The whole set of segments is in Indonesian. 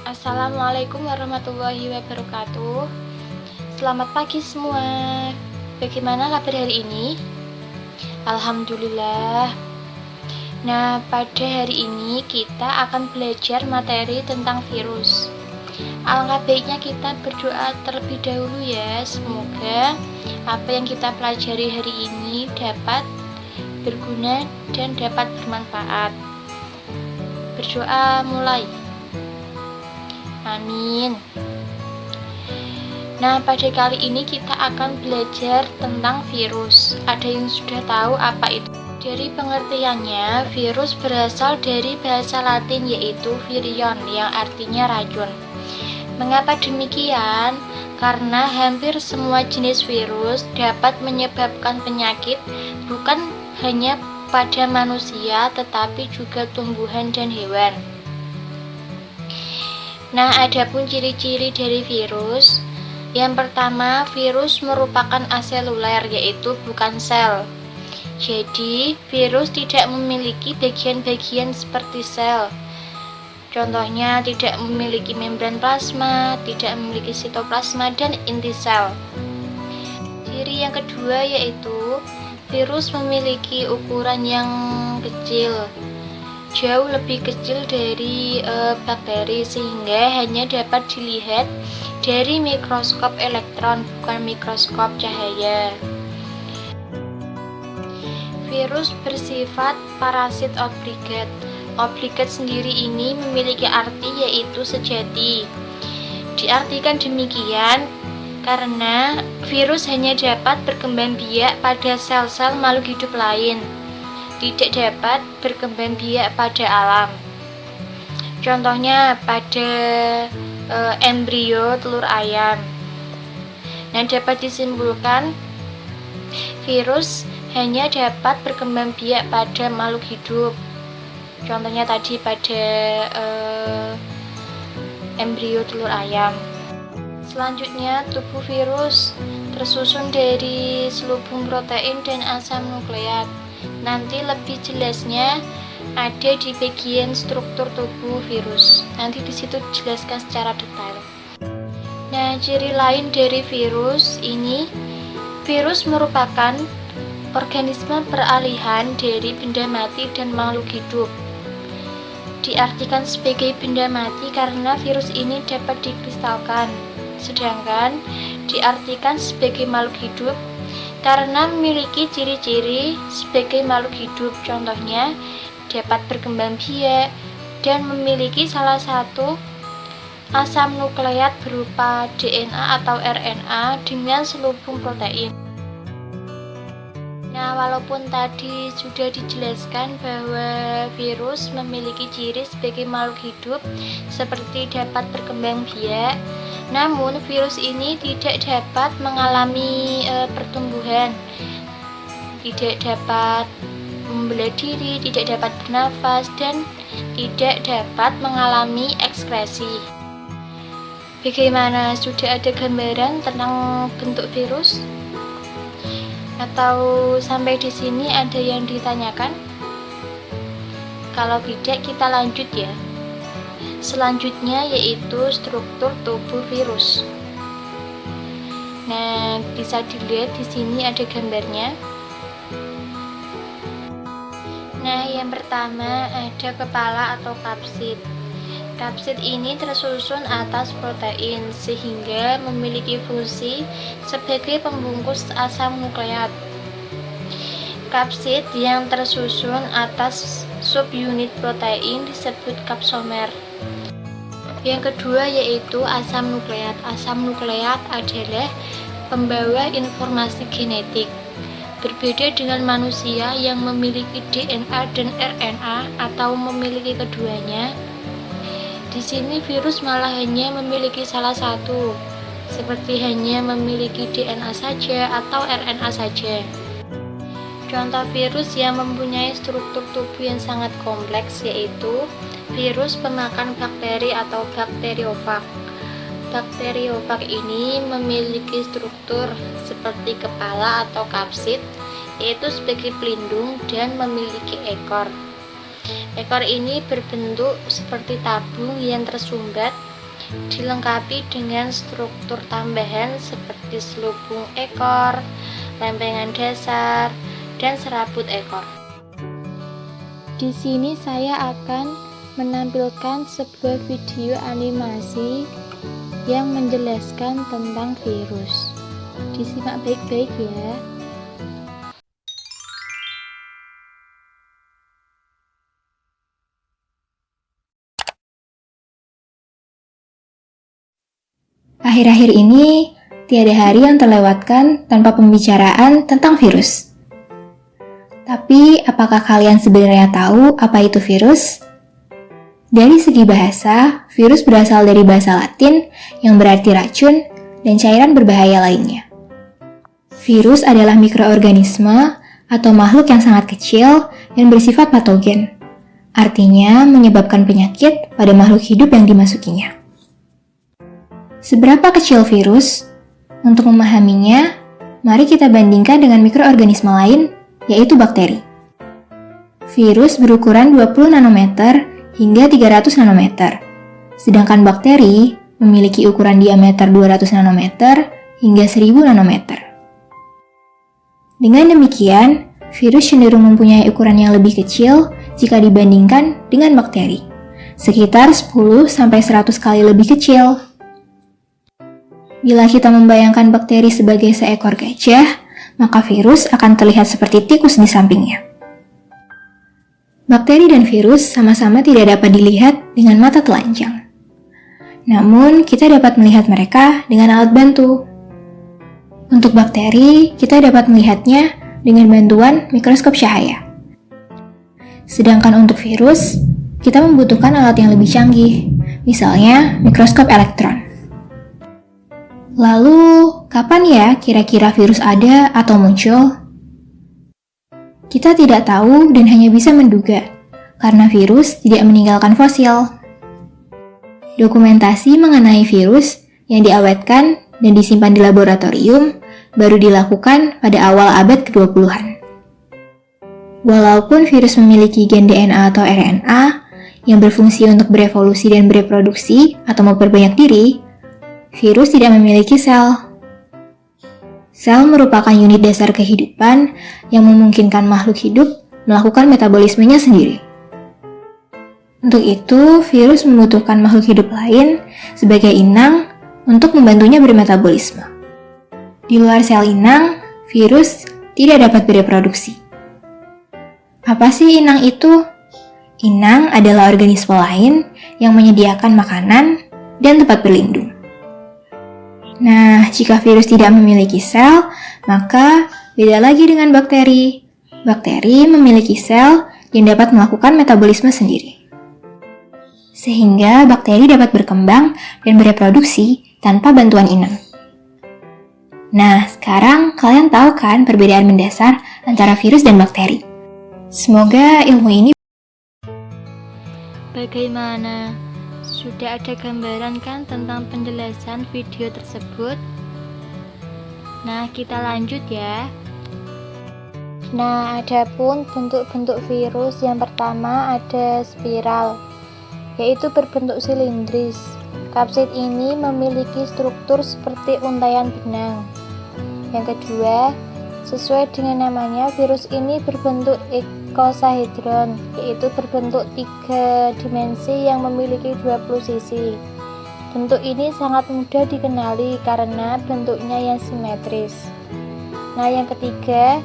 Assalamualaikum warahmatullahi wabarakatuh. Selamat pagi semua. Bagaimana kabar hari ini? Alhamdulillah. Nah, pada hari ini kita akan belajar materi tentang virus. Alangkah baiknya kita berdoa terlebih dahulu ya. Semoga apa yang kita pelajari hari ini dapat berguna dan dapat bermanfaat. Berdoa mulai. Amin. Nah, pada kali ini kita akan belajar tentang virus. Ada yang sudah tahu apa itu? Dari pengertiannya, virus berasal dari bahasa Latin yaitu virion yang artinya racun. Mengapa demikian? Karena hampir semua jenis virus dapat menyebabkan penyakit bukan hanya pada manusia tetapi juga tumbuhan dan hewan. Nah, adapun ciri-ciri dari virus. Yang pertama, virus merupakan aseluler, yaitu bukan sel. Jadi, virus tidak memiliki bagian-bagian seperti sel. Contohnya, tidak memiliki membran plasma, tidak memiliki sitoplasma, dan inti sel. Ciri yang kedua yaitu virus memiliki ukuran yang kecil, jauh lebih kecil dari bakteri sehingga hanya dapat dilihat dari mikroskop elektron, bukan mikroskop cahaya. Virus bersifat parasit obligat. Obligat sendiri ini memiliki arti yaitu sejati. Diartikan demikian karena virus hanya dapat berkembang biak pada sel-sel makhluk hidup lain, tidak dapat berkembang biak pada alam. Contohnya pada embrio telur ayam. Nah, dapat disimpulkan virus hanya dapat berkembang biak pada makhluk hidup. Contohnya tadi pada embrio telur ayam. Selanjutnya, tubuh virus tersusun dari selubung protein dan asam nukleat. Nanti lebih jelasnya ada di bagian struktur tubuh virus. Nanti di situ dijelaskan secara detail. Nah, ciri lain dari virus ini, virus merupakan organisme peralihan dari benda mati dan makhluk hidup. Diartikan sebagai benda mati karena virus ini dapat dikristalkan, sedangkan diartikan sebagai makhluk hidup karena memiliki ciri-ciri sebagai makhluk hidup. Contohnya, dapat berkembang biak dan memiliki salah satu asam nukleat berupa DNA atau RNA dengan selubung protein. Nah, walaupun tadi sudah dijelaskan bahwa virus memiliki ciri sebagai makhluk hidup seperti dapat berkembang biak, namun virus ini tidak dapat mengalami pertumbuhan, tidak dapat membelah diri, tidak dapat bernafas, dan tidak dapat mengalami ekskresi. Bagaimana? Sudah ada gambaran tentang bentuk virus? Atau sampai di sini ada yang ditanyakan? Kalau tidak, kita lanjut ya. Selanjutnya yaitu struktur tubuh virus. Nah, bisa dilihat di sini ada gambarnya. Nah, yang pertama ada kepala atau kapsid. Kapsid ini tersusun atas protein sehingga memiliki fungsi sebagai pembungkus asam nukleat. Kapsid yang tersusun atas subunit protein disebut kapsomer. Yang kedua yaitu asam nukleat. Asam nukleat adalah pembawa informasi genetik. Berbeda dengan manusia yang memiliki DNA dan RNA atau memiliki keduanya. Di sini virus malah hanya memiliki salah satu, seperti hanya memiliki DNA saja atau RNA saja. Contoh virus yang mempunyai struktur tubuh yang sangat kompleks yaitu virus pemakan bakteri atau bakteriofag. Bakteriofag ini memiliki struktur seperti kepala atau kapsid, yaitu sebagai pelindung, dan memiliki ekor. Ekor ini berbentuk seperti tabung yang tersumbat, dilengkapi dengan struktur tambahan seperti selubung ekor, lempengan dasar, dan serabut ekor. Di sini saya akan menampilkan sebuah video animasi yang menjelaskan tentang virus. Disimak baik-baik ya. Akhir-akhir ini, tiada hari yang terlewatkan tanpa pembicaraan tentang virus. Tapi, apakah kalian sebenarnya tahu apa itu virus? Dari segi bahasa, virus berasal dari bahasa Latin yang berarti racun dan cairan berbahaya lainnya. Virus adalah mikroorganisme atau makhluk yang sangat kecil dan bersifat patogen. Artinya, menyebabkan penyakit pada makhluk hidup yang dimasukinya. Seberapa kecil virus? Untuk memahaminya, mari kita bandingkan dengan mikroorganisme lain, yaitu bakteri. Virus berukuran 20 nanometer hingga 300 nanometer, sedangkan bakteri memiliki ukuran diameter 200 nanometer hingga 1000 nanometer. Dengan demikian, virus cenderung mempunyai ukuran yang lebih kecil jika dibandingkan dengan bakteri, sekitar 10-100 kali lebih kecil. Bila kita membayangkan bakteri sebagai seekor gajah, maka virus akan terlihat seperti tikus di sampingnya. Bakteri dan virus sama-sama tidak dapat dilihat dengan mata telanjang. Namun, kita dapat melihat mereka dengan alat bantu. Untuk bakteri, kita dapat melihatnya dengan bantuan mikroskop cahaya. Sedangkan untuk virus, kita membutuhkan alat yang lebih canggih, misalnya mikroskop elektron. Lalu, kapan ya kira-kira virus ada atau muncul? Kita tidak tahu dan hanya bisa menduga, karena virus tidak meninggalkan fosil. Dokumentasi mengenai virus yang diawetkan dan disimpan di laboratorium baru dilakukan pada awal abad ke-20-an. Walaupun virus memiliki gen DNA atau RNA yang berfungsi untuk berevolusi dan bereproduksi atau memperbanyak diri, virus tidak memiliki sel. Sel merupakan unit dasar kehidupan yang memungkinkan makhluk hidup melakukan metabolismenya sendiri. Untuk itu, virus membutuhkan makhluk hidup lain sebagai inang untuk membantunya bermetabolisme. Di luar sel inang, virus tidak dapat bereproduksi. Apa sih inang itu? Inang adalah organisme lain yang menyediakan makanan dan tempat berlindung. Nah, jika virus tidak memiliki sel, maka beda lagi dengan bakteri. Bakteri memiliki sel yang dapat melakukan metabolisme sendiri. Sehingga bakteri dapat berkembang dan bereproduksi tanpa bantuan inang. Nah, sekarang kalian tahu kan perbedaan mendasar antara virus dan bakteri? Semoga ilmu ini Bagaimana? Sudah ada gambaran kan tentang penjelasan video tersebut? Nah, kita lanjut ya. Nah, adapun bentuk-bentuk virus yang pertama ada spiral, yaitu berbentuk silindris. Kapsid ini memiliki struktur seperti untaian benang. Yang kedua, sesuai dengan namanya, virus ini berbentuk icosahedron, yaitu berbentuk 3 dimensi yang memiliki 20 sisi. Bentuk ini sangat mudah dikenali karena bentuknya yang simetris. Nah, yang ketiga,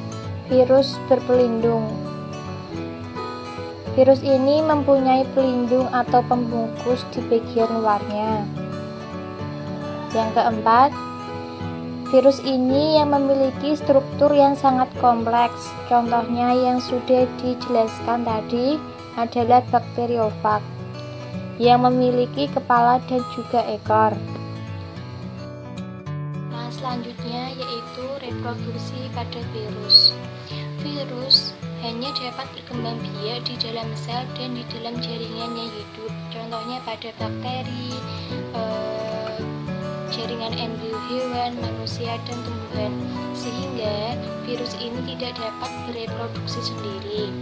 virus berpelindung. Virus ini mempunyai pelindung atau pembungkus di bagian luarnya. Yang keempat, virus ini yang memiliki struktur yang sangat kompleks. Contohnya yang sudah dijelaskan tadi adalah bakteriofag yang memiliki kepala dan juga ekor. Nah, selanjutnya yaitu reproduksi pada virus. Virus hanya dapat berkembang biak di dalam sel dan di dalam jaringan yang hidup. Contohnya pada bakteri, jaringan embrio hewan, manusia, dan tumbuhan, sehingga virus ini tidak dapat bereproduksi sendiri.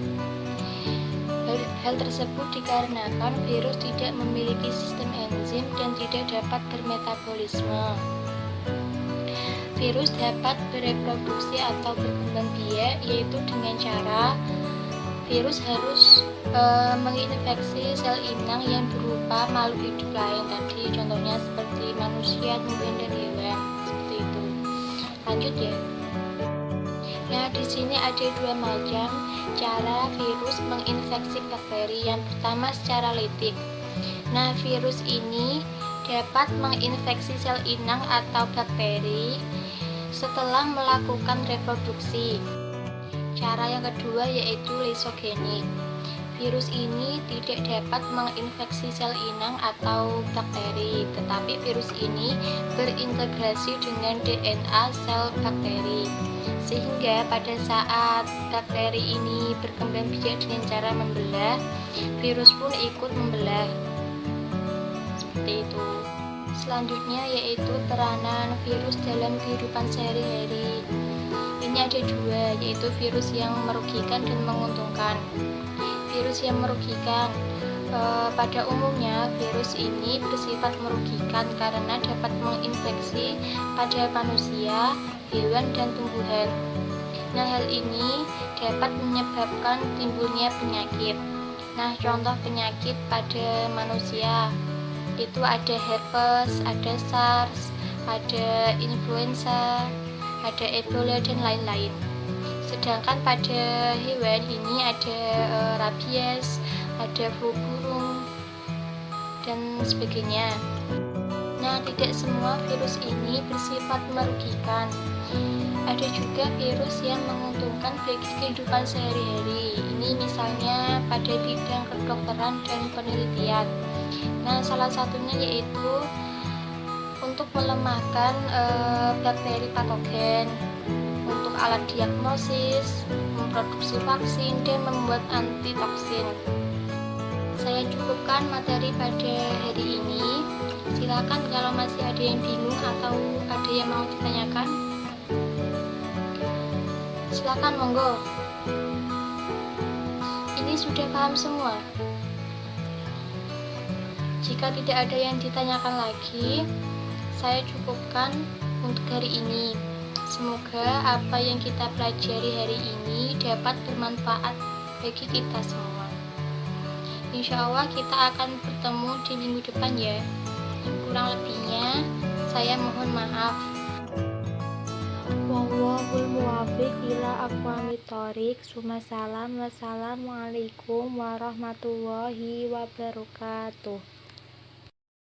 Hal tersebut dikarenakan virus tidak memiliki sistem enzim dan tidak dapat bermetabolisme. Virus dapat bereproduksi atau berkembang biak, yaitu dengan cara virus harus menginfeksi sel inang yang berupa makhluk hidup lain tadi, contohnya seperti manusia, tumbuhan, dan hewan, seperti itu. Lanjut ya. Nah, di sini ada dua macam cara virus menginfeksi bakteri. Yang pertama secara litik. Nah, virus ini dapat menginfeksi sel inang atau bakteri setelah melakukan reproduksi. Cara yang kedua yaitu lisogenik. Virus ini tidak dapat menginfeksi sel inang atau bakteri, tetapi virus ini berintegrasi dengan DNA sel bakteri, sehingga pada saat bakteri ini berkembang biak dengan cara membelah, virus pun ikut membelah. Seperti itu. Selanjutnya yaitu peranan virus dalam kehidupan sehari-hari. Ini ada dua, yaitu virus yang merugikan dan menguntungkan. Virus yang merugikan, pada umumnya virus ini bersifat merugikan karena dapat menginfeksi pada manusia, hewan, dan tumbuhan. Nah, hal ini dapat menyebabkan timbulnya penyakit. Nah, contoh penyakit pada manusia itu ada herpes, ada SARS, ada influenza, ada Ebola, dan lain-lain. Sedangkan pada hewan ini ada rabies, ada flu burung, dan sebagainya. Nah, tidak semua virus ini bersifat merugikan. Ada juga virus yang menguntungkan bagi kehidupan sehari-hari. Ini misalnya pada bidang kedokteran dan penelitian. Nah, salah satunya yaitu untuk melemahkan bakteri patogen, untuk alat diagnosis, memproduksi vaksin, dan membuat antitoksin. Saya cukupkan materi pada hari ini. Silakan kalau masih ada yang bingung atau ada yang mau ditanyakan, silakan, monggo. Ini sudah paham semua? Jika tidak ada yang ditanyakan lagi, saya cukupkan untuk hari ini. Semoga apa yang kita pelajari hari ini dapat bermanfaat bagi kita semua. Insya Allah kita akan bertemu di minggu depan ya. Kurang lebihnya saya mohon maaf. Wallahul muwaffiq ila aqwamit thoriq. Wassalamualaikum warahmatullahi wabarakatuh.